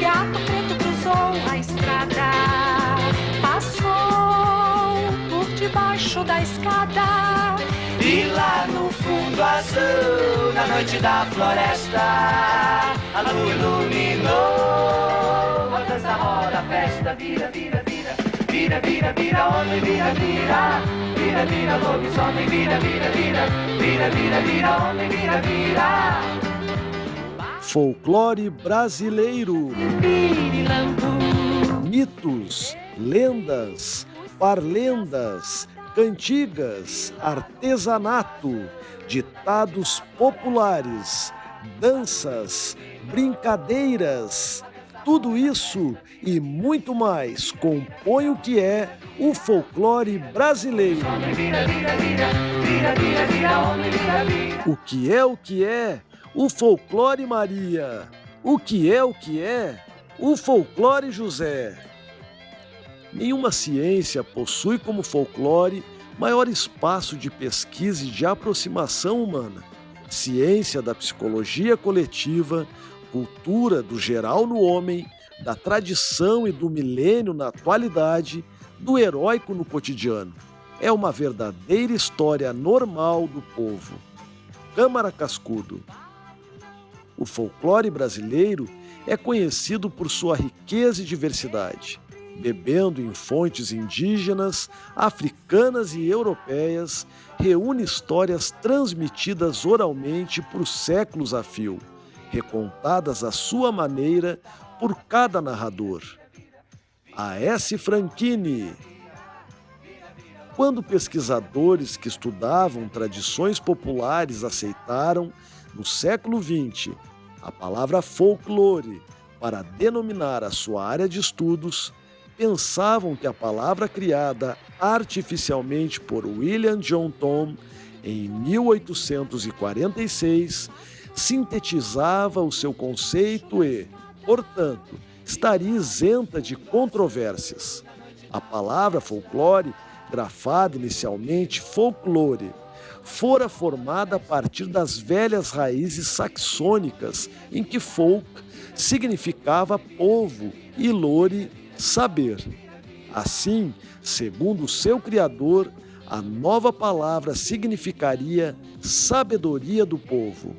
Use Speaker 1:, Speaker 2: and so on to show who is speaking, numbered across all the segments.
Speaker 1: Gato preto cruzou a estrada, passou por debaixo da escada.
Speaker 2: E lá no fundo azul, na noite da floresta, a lua iluminou. A dança roda, a festa vira, vira, vira. Vira, vira, vira, homem, vira, vira. Vira, vira, lobisomem, vira, vira, vira. Vira, vira, vira, homem, vira, vira.
Speaker 3: Folclore brasileiro.
Speaker 1: Pirilambu,
Speaker 3: Mitos, lendas, parlendas, cantigas, artesanato, ditados populares, danças, brincadeiras. Tudo isso e muito mais compõe o que é o folclore brasileiro. O que é o folclore Maria? O que é o folclore José? Nenhuma ciência possui como folclore maior espaço de pesquisa e de aproximação humana. Ciência da psicologia coletiva, cultura do geral no homem, da tradição e do milênio na atualidade, do heróico no cotidiano. É uma verdadeira história normal do povo. Câmara Cascudo. O folclore brasileiro é conhecido por sua riqueza e diversidade. Bebendo em fontes indígenas, africanas e europeias, reúne histórias transmitidas oralmente por séculos a fio, recontadas à sua maneira por cada narrador. A.S. Franchini. Quando pesquisadores que estudavam tradições populares aceitaram, no século XX, a palavra folclore para denominar a sua área de estudos, pensavam que a palavra criada artificialmente por William John Thom em 1846 sintetizava o seu conceito e, portanto, estaria isenta de controvérsias. A palavra folclore, grafada inicialmente folclore, fora formada a partir das velhas raízes saxônicas, em que folk significava povo e lore, saber. Assim, segundo seu criador, a nova palavra significaria sabedoria do povo.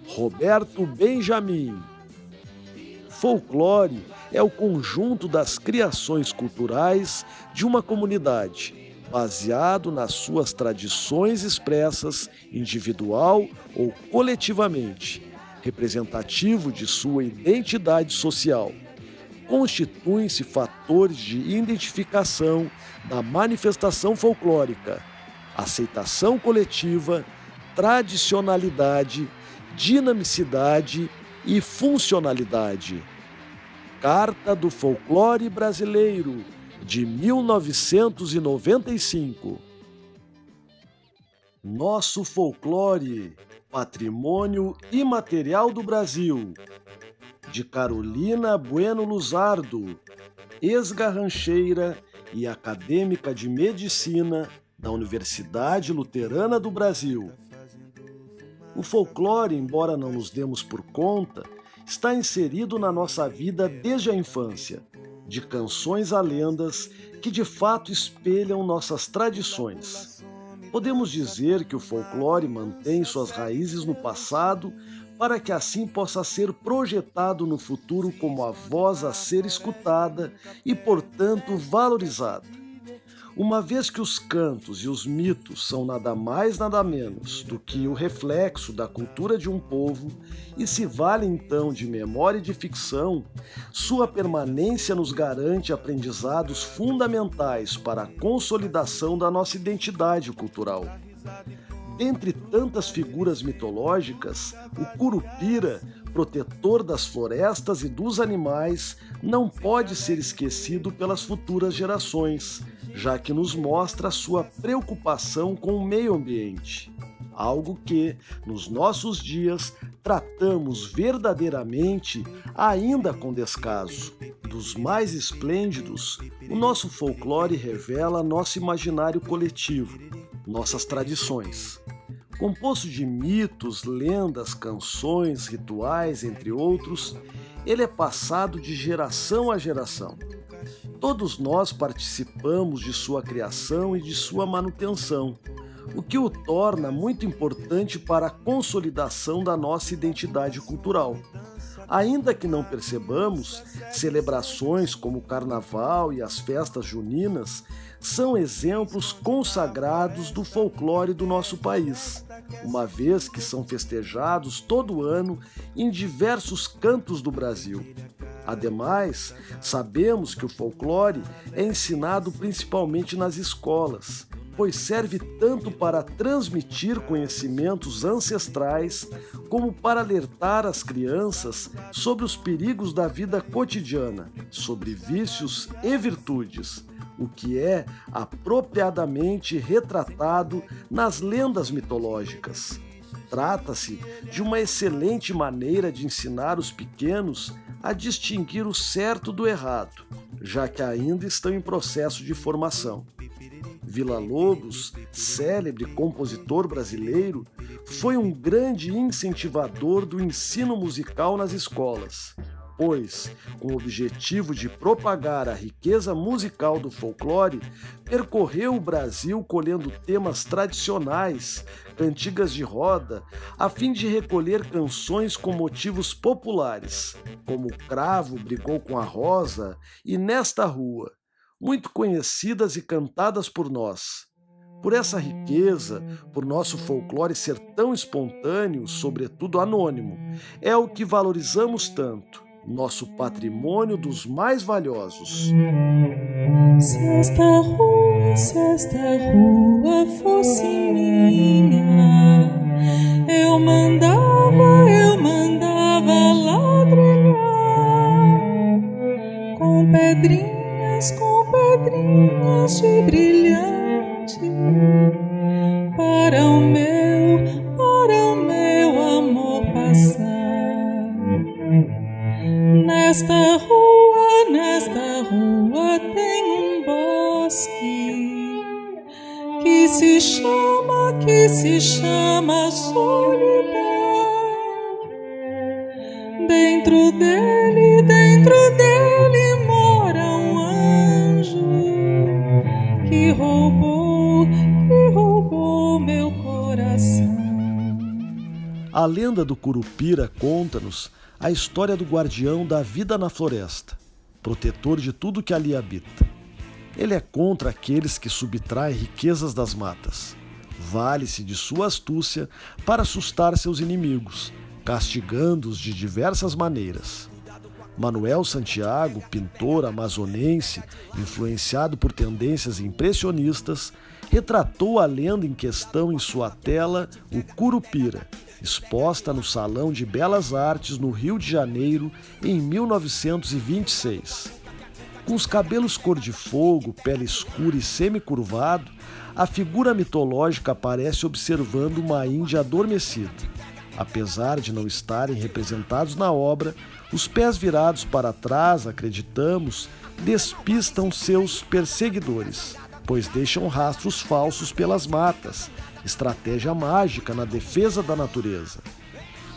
Speaker 3: Roberto Benjamin. Folclore é o conjunto das criações culturais de uma comunidade, baseado nas suas tradições expressas individual ou coletivamente, representativo de sua identidade social. Constituem-se fatores de identificação da manifestação folclórica, aceitação coletiva, tradicionalidade, dinamicidade e funcionalidade. Carta do Folclore Brasileiro, de 1995. Nosso folclore, patrimônio imaterial do Brasil, de Carolina Bueno Luzardo, ex-garrancheira e acadêmica de medicina da Universidade Luterana do Brasil. O folclore, embora não nos demos por conta, está inserido na nossa vida desde a infância, de canções a lendas que de fato espelham nossas tradições. Podemos dizer que o folclore mantém suas raízes no passado para que assim possa ser projetado no futuro como a voz a ser escutada e, portanto, valorizada. Uma vez que os cantos e os mitos são nada mais nada menos do que o reflexo da cultura de um povo e se valem então de memória e de ficção, sua permanência nos garante aprendizados fundamentais para a consolidação da nossa identidade cultural. Dentre tantas figuras mitológicas, o Curupira, protetor das florestas e dos animais, não pode ser esquecido pelas futuras gerações, já que nos mostra sua preocupação com o meio ambiente. Algo que, nos nossos dias, tratamos verdadeiramente ainda com descaso. Dos mais esplêndidos, o nosso folclore revela nosso imaginário coletivo, nossas tradições. Composto de mitos, lendas, canções, rituais, entre outros, ele é passado de geração a geração. Todos nós participamos de sua criação e de sua manutenção, o que o torna muito importante para a consolidação da nossa identidade cultural. Ainda que não percebamos, celebrações como o Carnaval e as festas juninas são exemplos consagrados do folclore do nosso país, uma vez que são festejados todo ano em diversos cantos do Brasil. Ademais, sabemos que o folclore é ensinado principalmente nas escolas, pois serve tanto para transmitir conhecimentos ancestrais, como para alertar as crianças sobre os perigos da vida cotidiana, sobre vícios e virtudes, o que é apropriadamente retratado nas lendas mitológicas. Trata-se de uma excelente maneira de ensinar os pequenos a distinguir o certo do errado, já que ainda estão em processo de formação. Villa-Lobos, célebre compositor brasileiro, foi um grande incentivador do ensino musical nas escolas, pois, com o objetivo de propagar a riqueza musical do folclore, percorreu o Brasil colhendo temas tradicionais, cantigas de roda, a fim de recolher canções com motivos populares, como O Cravo Brigou com a Rosa e Nesta Rua, muito conhecidas e cantadas por nós. Por essa riqueza, por nosso folclore ser tão espontâneo, sobretudo anônimo, é o que valorizamos tanto, nosso patrimônio dos mais valiosos.
Speaker 4: Se esta rua fosse minha, eu mandava ladrilhar com pedrinhas de brilhante para o meu amor passar. Nesta rua tem um bosque que se chama solidão. Dentro dele mora um anjo que roubou meu coração.
Speaker 3: A lenda do Curupira conta-nos a história do guardião da vida na floresta, protetor de tudo que ali habita. Ele é contra aqueles que subtraem riquezas das matas. Vale-se de sua astúcia para assustar seus inimigos, castigando-os de diversas maneiras. Manuel Santiago, pintor amazonense, influenciado por tendências impressionistas, retratou a lenda em questão em sua tela O Curupira, exposta no Salão de Belas Artes no Rio de Janeiro em 1926. Com os cabelos cor de fogo, pele escura e semicurvado, a figura mitológica aparece observando uma índia adormecida. Apesar de não estarem representados na obra, os pés virados para trás, acreditamos, despistam seus perseguidores, pois deixam rastros falsos pelas matas, estratégia mágica na defesa da natureza.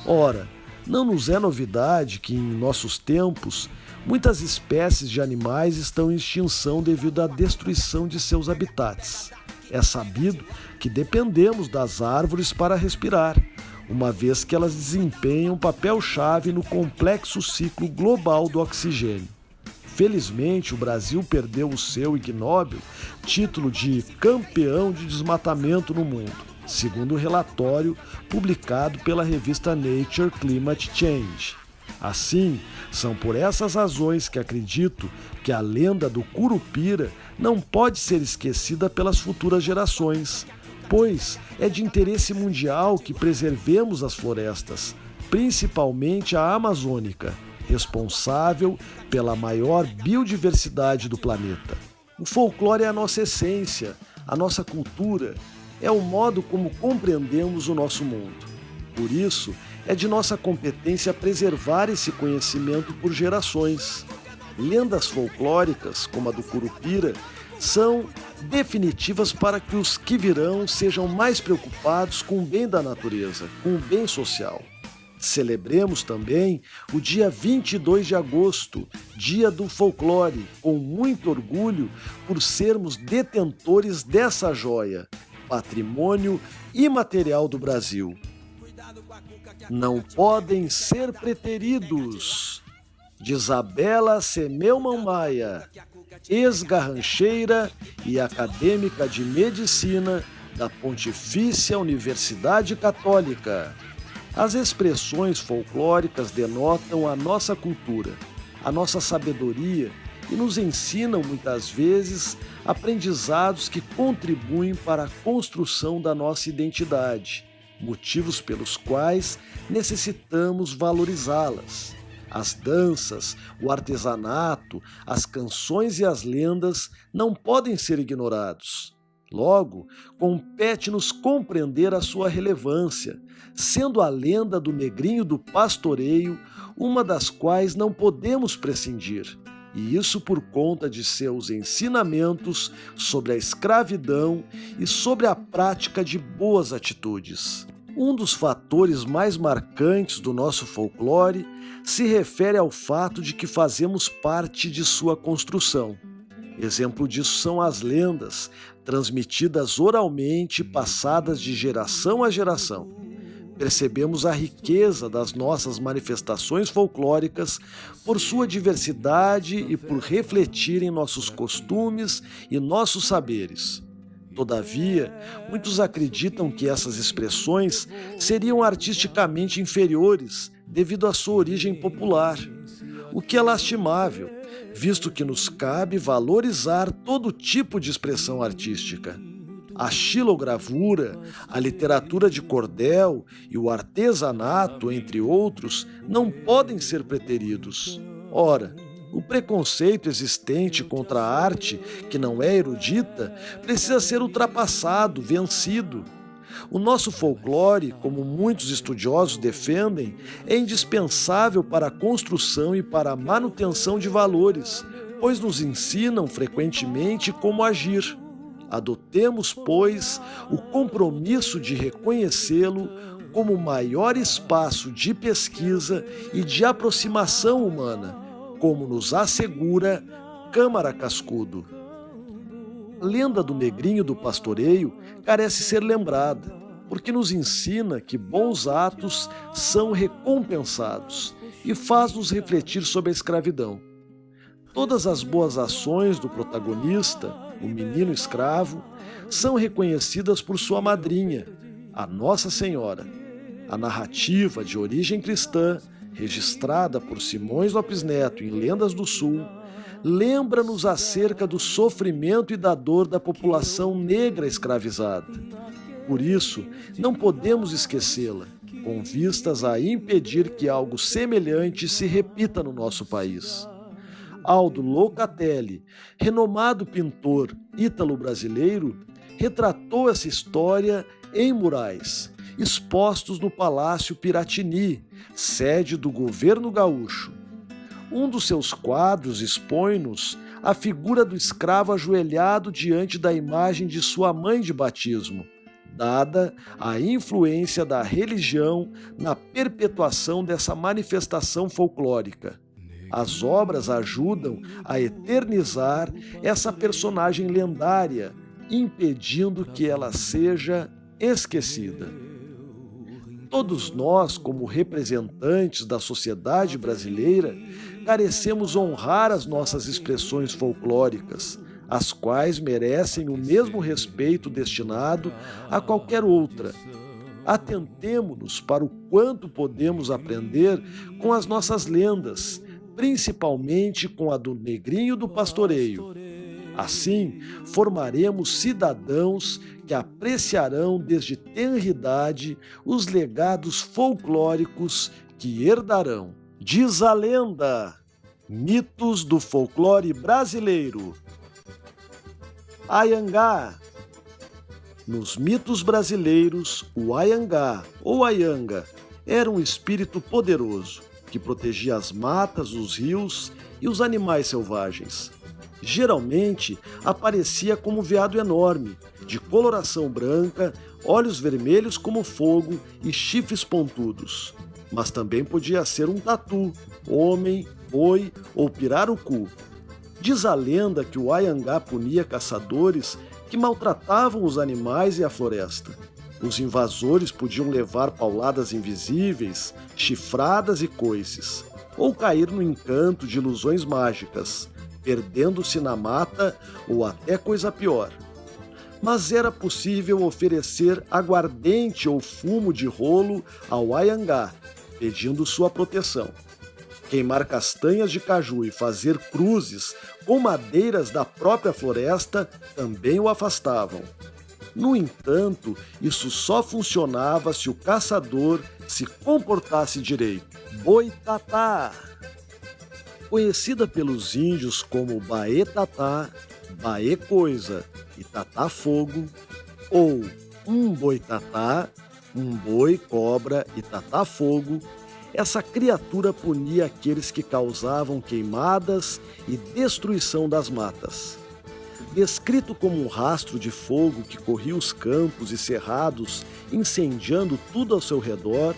Speaker 3: Ora, não nos é novidade que, em nossos tempos, muitas espécies de animais estão em extinção devido à destruição de seus habitats. É sabido que dependemos das árvores para respirar, uma vez que elas desempenham um papel-chave no complexo ciclo global do oxigênio. Felizmente, o Brasil perdeu o seu ignóbil título de campeão de desmatamento no mundo, segundo o relatório publicado pela revista Nature Climate Change. Assim, são por essas razões que acredito que a lenda do Curupira não pode ser esquecida pelas futuras gerações, pois é de interesse mundial que preservemos as florestas, principalmente a amazônica, responsável pela maior biodiversidade do planeta. O folclore é a nossa essência, a nossa cultura, é o modo como compreendemos o nosso mundo. Por isso, é de nossa competência preservar esse conhecimento por gerações. Lendas folclóricas, como a do Curupira, são definitivas para que os que virão sejam mais preocupados com o bem da natureza, com o bem social. Celebremos também o dia 22 de agosto, Dia do Folclore, com muito orgulho por sermos detentores dessa joia, patrimônio imaterial do Brasil. Não podem ser preteridos. De Isabela Semeuman Maia, ex-garrancheira e acadêmica de medicina da Pontifícia Universidade Católica. As expressões folclóricas denotam a nossa cultura, a nossa sabedoria e nos ensinam muitas vezes aprendizados que contribuem para a construção da nossa identidade, motivos pelos quais necessitamos valorizá-las. As danças, o artesanato, as canções e as lendas não podem ser ignorados. Logo, compete-nos compreender a sua relevância, sendo a lenda do Negrinho do Pastoreio uma das quais não podemos prescindir, e isso por conta de seus ensinamentos sobre a escravidão e sobre a prática de boas atitudes. Um dos fatores mais marcantes do nosso folclore se refere ao fato de que fazemos parte de sua construção. Exemplo disso são as lendas, transmitidas oralmente, passadas de geração a geração. Percebemos a riqueza das nossas manifestações folclóricas por sua diversidade e por refletirem nossos costumes e nossos saberes. Todavia, muitos acreditam que essas expressões seriam artisticamente inferiores devido à sua origem popular, o que é lastimável, visto que nos cabe valorizar todo tipo de expressão artística. A xilogravura, a literatura de cordel e o artesanato, entre outros, não podem ser preteridos. Ora, o preconceito existente contra a arte, que não é erudita, precisa ser ultrapassado, vencido. O nosso folclore, como muitos estudiosos defendem, é indispensável para a construção e para a manutenção de valores, pois nos ensinam frequentemente como agir. Adotemos, pois, o compromisso de reconhecê-lo como o maior espaço de pesquisa e de aproximação humana, como nos assegura Câmara Cascudo. A lenda do Negrinho do Pastoreio carece ser lembrada, porque nos ensina que bons atos são recompensados e faz-nos refletir sobre a escravidão. Todas as boas ações do protagonista, o menino escravo, são reconhecidas por sua madrinha, a Nossa Senhora. A narrativa de origem cristã, registrada por Simões Lopes Neto em Lendas do Sul, lembra-nos acerca do sofrimento e da dor da população negra escravizada. Por isso, não podemos esquecê-la, com vistas a impedir que algo semelhante se repita no nosso país. Aldo Locatelli, renomado pintor ítalo-brasileiro, retratou essa história em murais, expostos no Palácio Piratini, sede do governo gaúcho. Um dos seus quadros expõe-nos a figura do escravo ajoelhado diante da imagem de sua mãe de batismo, dada a influência da religião na perpetuação dessa manifestação folclórica. As obras ajudam a eternizar essa personagem lendária, impedindo que ela seja esquecida. Todos nós, como representantes da sociedade brasileira, carecemos honrar as nossas expressões folclóricas, as quais merecem o mesmo respeito destinado a qualquer outra. Atentemo-nos para o quanto podemos aprender com as nossas lendas, principalmente com a do Negrinho do Pastoreio. Assim, formaremos cidadãos que apreciarão desde tenridade os legados folclóricos que herdarão. Diz a lenda, mitos do folclore brasileiro. Aiangá. Nos mitos brasileiros, o Aiangá, ou Aianga, era um espírito poderoso que protegia as matas, os rios e os animais selvagens. Geralmente aparecia como veado enorme, de coloração branca, olhos vermelhos como fogo e chifres pontudos. Mas também podia ser um tatu, homem, boi ou pirarucu. Diz a lenda que o Anhangá punia caçadores que maltratavam os animais e a floresta. Os invasores podiam levar pauladas invisíveis, chifradas e coices, ou cair no encanto de ilusões mágicas, perdendo-se na mata ou até coisa pior. Mas era possível oferecer aguardente ou fumo de rolo ao Anhangá, pedindo sua proteção. Queimar castanhas de caju e fazer cruzes com madeiras da própria floresta também o afastavam. No entanto, isso só funcionava se o caçador se comportasse direito. Boitatá! Conhecida pelos índios como Baetatá, Baê Coisa e Tatá Fogo, ou um boitatá, um boi, cobra e tatá fogo, essa criatura punia aqueles que causavam queimadas e destruição das matas. Descrito como um rastro de fogo que corria os campos e cerrados, incendiando tudo ao seu redor,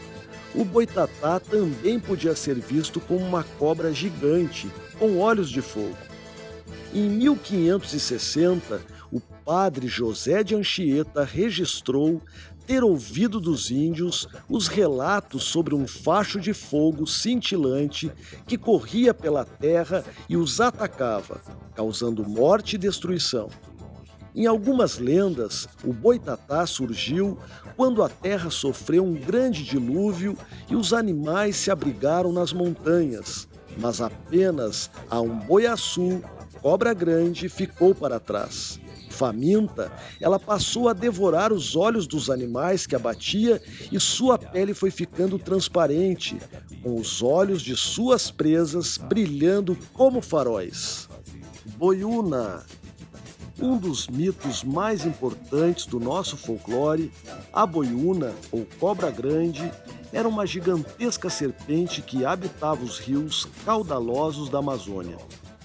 Speaker 3: o boitatá também podia ser visto como uma cobra gigante, com olhos de fogo. Em 1560, o padre José de Anchieta registrou ter ouvido dos índios os relatos sobre um facho de fogo cintilante que corria pela terra e os atacava, causando morte e destruição. Em algumas lendas, o boitatá surgiu quando a terra sofreu um grande dilúvio e os animais se abrigaram nas montanhas, mas apenas a um boiaçu, cobra grande, ficou para trás. Faminta, ela passou a devorar os olhos dos animais que abatia e sua pele foi ficando transparente, com os olhos de suas presas brilhando como faróis. Boiúna. Um dos mitos mais importantes do nosso folclore, a boiúna, ou cobra grande, era uma gigantesca serpente que habitava os rios caudalosos da Amazônia.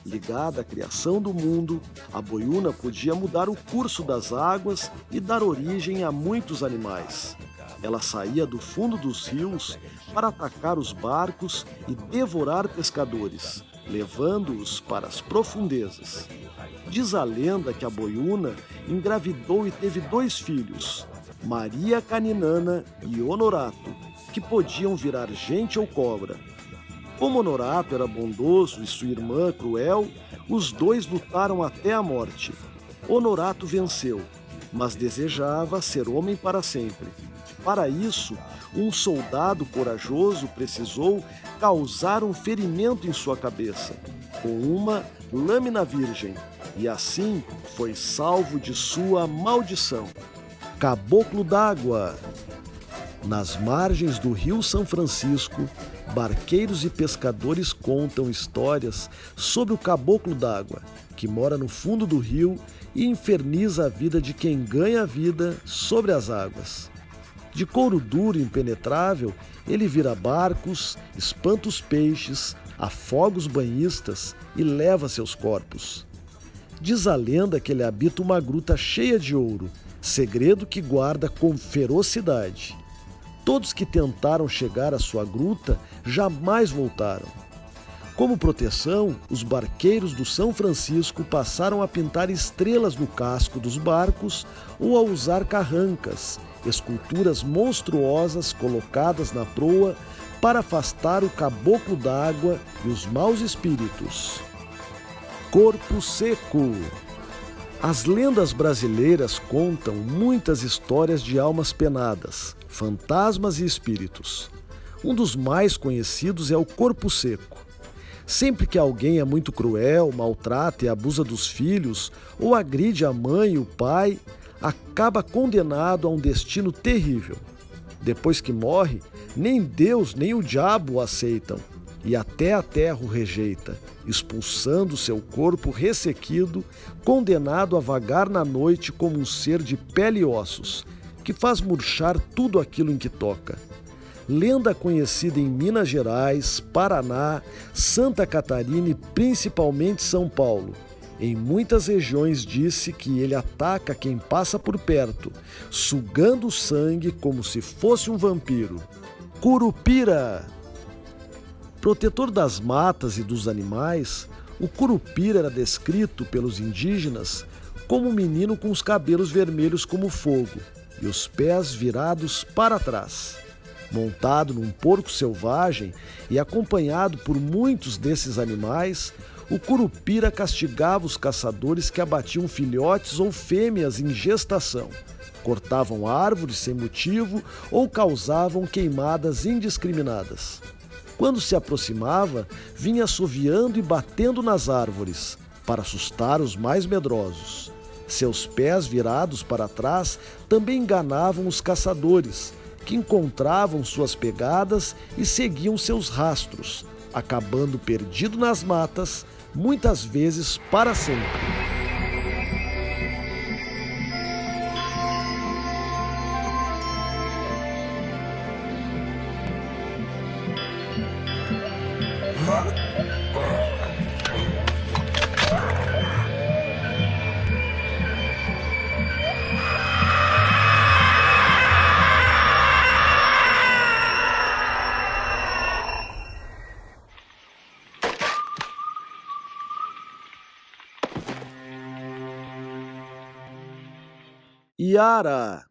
Speaker 3: Ligada à criação do mundo, a boiúna podia mudar o curso das águas e dar origem a muitos animais. Ela saía do fundo dos rios para atacar os barcos e devorar pescadores, levando-os para as profundezas. Diz a lenda que a boiúna engravidou e teve 2 filhos, Maria Caninana e Honorato, que podiam virar gente ou cobra. Como Honorato era bondoso e sua irmã cruel, os 2 lutaram até a morte. Honorato venceu, mas desejava ser homem para sempre. Para isso, um soldado corajoso precisou causar um ferimento em sua cabeça, com uma lâmina virgem, e assim foi salvo de sua maldição. Caboclo d'Água. Nas margens do Rio São Francisco, barqueiros e pescadores contam histórias sobre o caboclo d'água, que mora no fundo do rio e inferniza a vida de quem ganha a vida sobre as águas. De couro duro e impenetrável, ele vira barcos, espanta os peixes, afoga os banhistas e leva seus corpos. Diz a lenda que ele habita uma gruta cheia de ouro, segredo que guarda com ferocidade. Todos que tentaram chegar à sua gruta jamais voltaram. Como proteção, os barqueiros do São Francisco passaram a pintar estrelas no casco dos barcos ou a usar carrancas, esculturas monstruosas colocadas na proa para afastar o caboclo d'água e os maus espíritos. Corpo Seco. As lendas brasileiras contam muitas histórias de almas penadas, fantasmas e espíritos. Um dos mais conhecidos é o Corpo Seco. Sempre que alguém é muito cruel, maltrata e abusa dos filhos, ou agride a mãe e o pai, acaba condenado a um destino terrível. Depois que morre, nem Deus nem o diabo o aceitam, e até a terra o rejeita, expulsando seu corpo ressequido, condenado a vagar na noite como um ser de pele e ossos, que faz murchar tudo aquilo em que toca. Lenda conhecida em Minas Gerais, Paraná, Santa Catarina e principalmente São Paulo, Em muitas regiões disse que ele ataca quem passa por perto, sugando o sangue como se fosse um vampiro. Curupira! Protetor das matas e dos animais, o curupira era descrito pelos indígenas como um menino com os cabelos vermelhos como fogo e os pés virados para trás. Montado num porco selvagem e acompanhado por muitos desses animais, o curupira castigava os caçadores que abatiam filhotes ou fêmeas em gestação, cortavam árvores sem motivo ou causavam queimadas indiscriminadas. Quando se aproximava, vinha assoviando e batendo nas árvores, para assustar os mais medrosos. Seus pés virados para trás também enganavam os caçadores, que encontravam suas pegadas e seguiam seus rastros, acabando perdido nas matas, muitas vezes para sempre. Iara.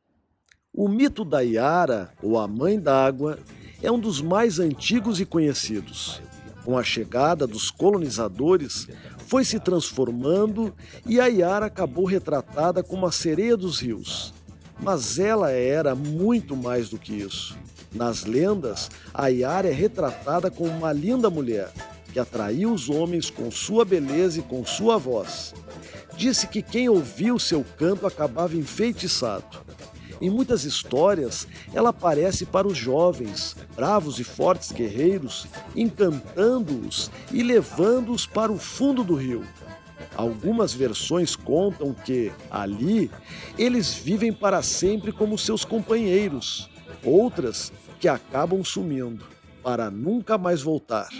Speaker 3: O mito da Iara, ou a Mãe d'Água, é um dos mais antigos e conhecidos. Com a chegada dos colonizadores, foi se transformando e a Iara acabou retratada como a sereia dos rios. Mas ela era muito mais do que isso. Nas lendas, a Iara é retratada como uma linda mulher, que atraía os homens com sua beleza e com sua voz. Disse que quem ouvia o seu canto acabava enfeitiçado. Em muitas histórias, ela aparece para os jovens, bravos e fortes guerreiros, encantando-os e levando-os para o fundo do rio. Algumas versões contam que, ali, eles vivem para sempre como seus companheiros. Outras que acabam sumindo, para nunca mais voltar.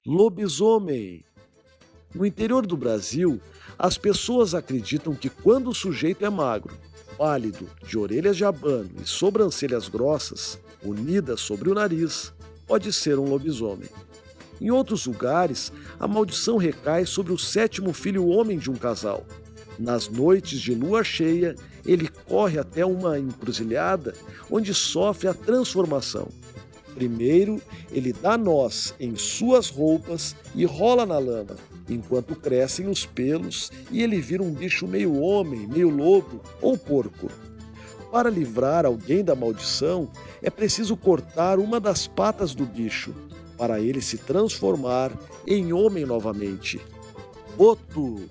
Speaker 3: Lobisomem. No interior do Brasil, as pessoas acreditam que quando o sujeito é magro, pálido, de orelhas de abano e sobrancelhas grossas, unidas sobre o nariz, pode ser um lobisomem. Em outros lugares, a maldição recai sobre o sétimo filho homem de um casal. Nas noites de lua cheia, ele corre até uma encruzilhada onde sofre a transformação. Primeiro, ele dá nós em suas roupas e rola na lama, enquanto crescem os pelos e ele vira um bicho meio homem, meio lobo ou porco. Para livrar alguém da maldição, é preciso cortar uma das patas do bicho, para ele se transformar em homem novamente. Boto.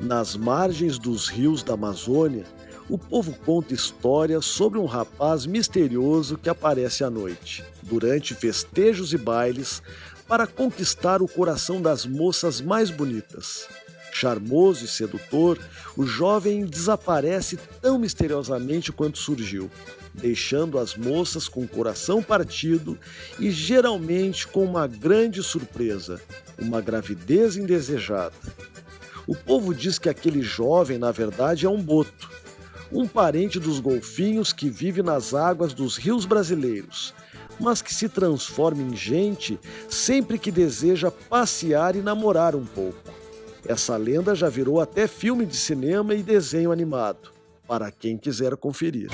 Speaker 3: Nas margens dos rios da Amazônia, O povo conta histórias sobre um rapaz misterioso que aparece à noite, durante festejos e bailes, para conquistar o coração das moças mais bonitas. Charmoso e sedutor, o jovem desaparece tão misteriosamente quanto surgiu, deixando as moças com o coração partido e geralmente com uma grande surpresa, uma gravidez indesejada. O povo diz que aquele jovem, na verdade, é um boto, um parente dos golfinhos que vive nas águas dos rios brasileiros, mas que se transforma em gente sempre que deseja passear e namorar um pouco. Essa lenda já virou até filme de cinema e desenho animado, para quem quiser conferir.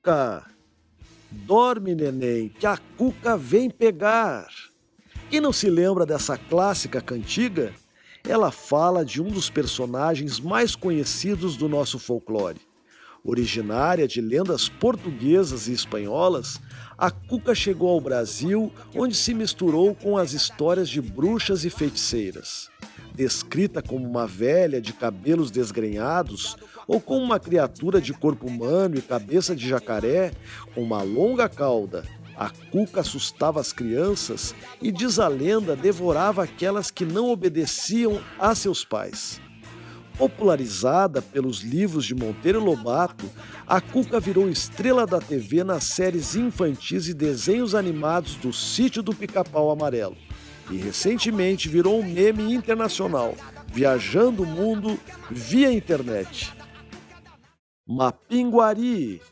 Speaker 3: Cuca! Dorme, neném, que a Cuca vem pegar! Quem não se lembra dessa clássica cantiga? Ela fala de um dos personagens mais conhecidos do nosso folclore. Originária de lendas portuguesas e espanholas, a Cuca chegou ao Brasil, onde se misturou com as histórias de bruxas e feiticeiras. Descrita como uma velha de cabelos desgrenhados ou como uma criatura de corpo humano e cabeça de jacaré, com uma longa cauda, a Cuca assustava as crianças e, diz a lenda, devorava aquelas que não obedeciam a seus pais. Popularizada pelos livros de Monteiro Lobato, a Cuca virou estrela da TV nas séries infantis e desenhos animados do Sítio do Pica-Pau Amarelo. E recentemente virou um meme internacional, viajando o mundo via internet. Mapinguari.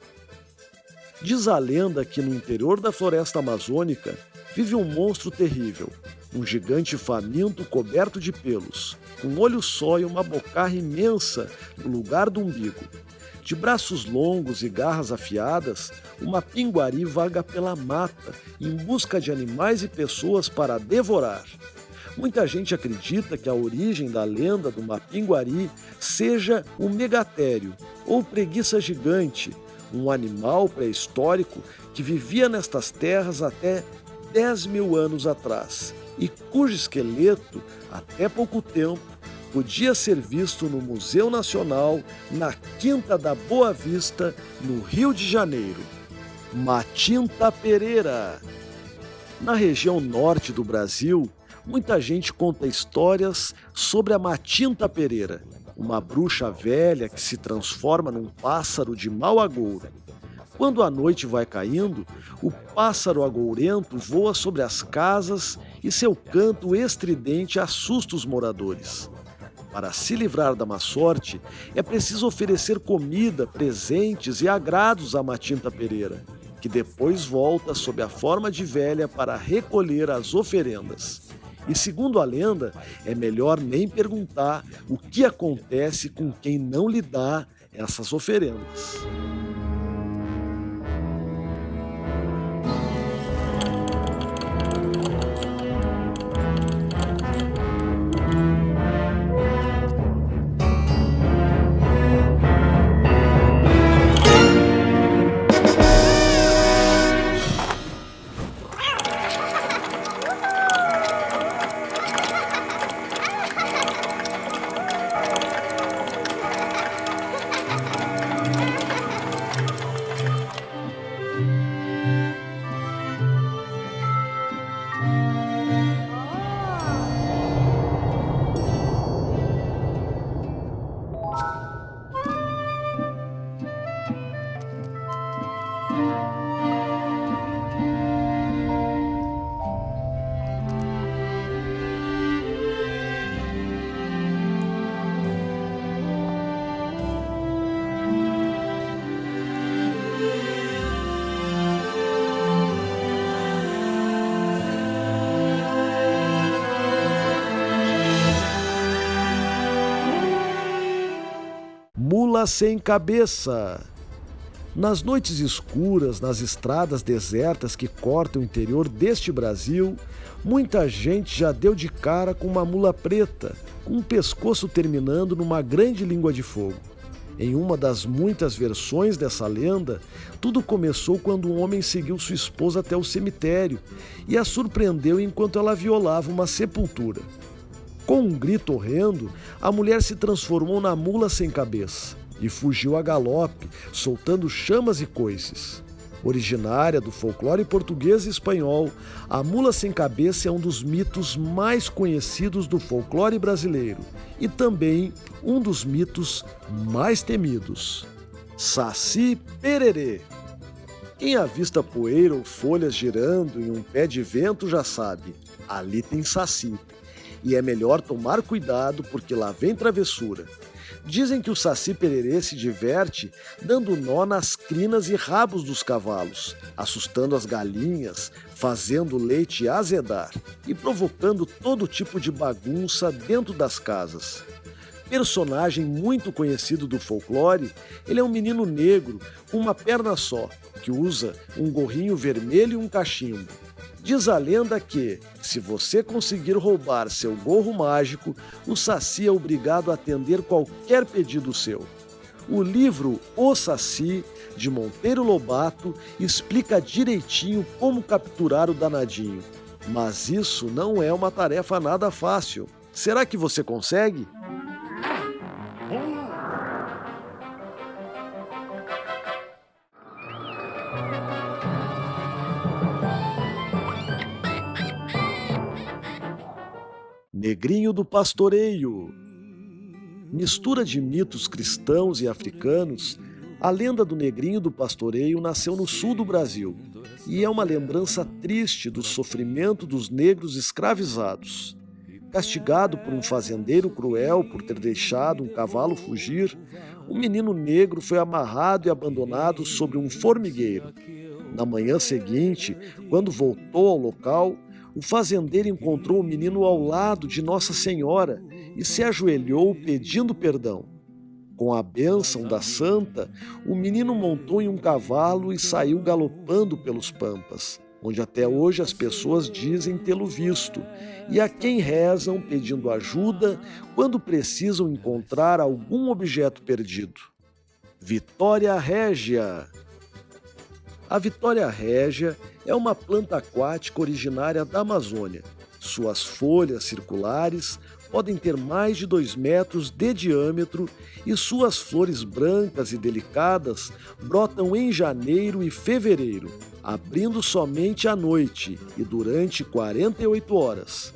Speaker 3: Diz a lenda que no interior da floresta amazônica vive um monstro terrível, um gigante faminto coberto de pelos, com um olho só e uma bocarra imensa no lugar do umbigo. De braços longos e garras afiadas, o Mapinguari vaga pela mata em busca de animais e pessoas para devorar. Muita gente acredita que a origem da lenda do Mapinguari seja o megatério, ou preguiça gigante, um animal pré-histórico que vivia nestas terras até 10.000 anos atrás e cujo esqueleto, até pouco tempo, podia ser visto no Museu Nacional, na Quinta da Boa Vista, no Rio de Janeiro. Matinta Pereira. Na região norte do Brasil, muita gente conta histórias sobre a Matinta Pereira, uma bruxa velha que se transforma num pássaro de mau agouro. Quando a noite vai caindo, o pássaro agourento voa sobre as casas e seu canto estridente assusta os moradores. Para se livrar da má sorte, é preciso oferecer comida, presentes e agrados à Matinta Pereira, que depois volta sob a forma de velha para recolher as oferendas. E segundo a lenda, é melhor nem perguntar o que acontece com quem não lhe dá essas oferendas. Mula sem cabeça. Nas noites escuras, nas estradas desertas que cortam o interior deste Brasil, muita gente já deu de cara com uma mula preta, com um pescoço terminando numa grande língua de fogo. Em uma das muitas versões dessa lenda, tudo começou quando um homem seguiu sua esposa até o cemitério e a surpreendeu enquanto ela violava uma sepultura. Com um grito horrendo, a mulher se transformou na mula sem cabeça e fugiu a galope, soltando chamas e coices. Originária do folclore português e espanhol, a mula sem cabeça é um dos mitos mais conhecidos do folclore brasileiro e também um dos mitos mais temidos. Saci Pererê. Quem avista poeira ou folhas girando em um pé de vento já sabe, ali tem saci. E é melhor tomar cuidado porque lá vem travessura. Dizem que o Saci Pererê se diverte dando nó nas crinas e rabos dos cavalos, assustando as galinhas, fazendo o leite azedar e provocando todo tipo de bagunça dentro das casas. Personagem muito conhecido do folclore, ele é um menino negro com uma perna só, que usa um gorrinho vermelho e um cachimbo. Diz a lenda que, se você conseguir roubar seu gorro mágico, o Saci é obrigado a atender qualquer pedido seu. O livro O Saci, de Monteiro Lobato, explica direitinho como capturar o danadinho. Mas isso não é uma tarefa nada fácil. Será que você consegue? Negrinho do Pastoreio. Mistura de mitos cristãos e africanos, a lenda do Negrinho do Pastoreio nasceu no sul do Brasil e é uma lembrança triste do sofrimento dos negros escravizados. Castigado por um fazendeiro cruel por ter deixado um cavalo fugir, o menino negro foi amarrado e abandonado sobre um formigueiro. Na manhã seguinte, quando voltou ao local, o fazendeiro encontrou o menino ao lado de Nossa Senhora e se ajoelhou pedindo perdão. Com a bênção da santa, o menino montou em um cavalo e saiu galopando pelos pampas, onde até hoje as pessoas dizem tê-lo visto, e a quem rezam pedindo ajuda quando precisam encontrar algum objeto perdido. Vitória Régia. A Vitória Régia é uma planta aquática originária da Amazônia. Suas folhas circulares podem ter mais de 2 metros de diâmetro e suas flores brancas e delicadas brotam em janeiro e fevereiro, abrindo somente à noite e durante 48 horas.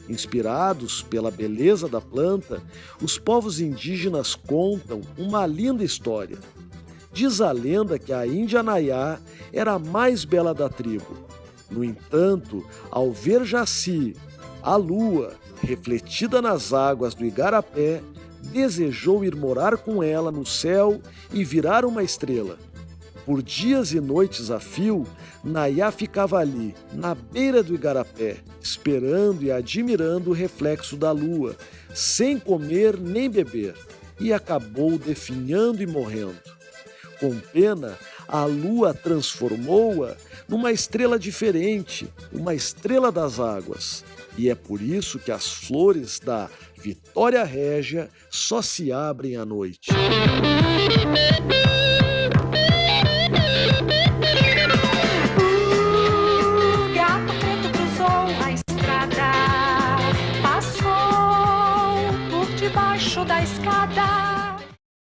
Speaker 3: Inspirados pela beleza da planta, os povos indígenas contam uma linda história. Diz a lenda que a Índia Nayá era a mais bela da tribo. No entanto, ao ver Jaci, A lua, refletida nas águas do igarapé, desejou ir morar com ela no céu e virar uma estrela. Por dias e noites a fio, Nayá ficava ali, na beira do igarapé, esperando e admirando o reflexo da lua, sem comer nem beber, e acabou definhando e morrendo. Com pena, a lua transformou-a numa estrela diferente, uma estrela das águas. E é por isso que as flores da Vitória Régia só se abrem à noite.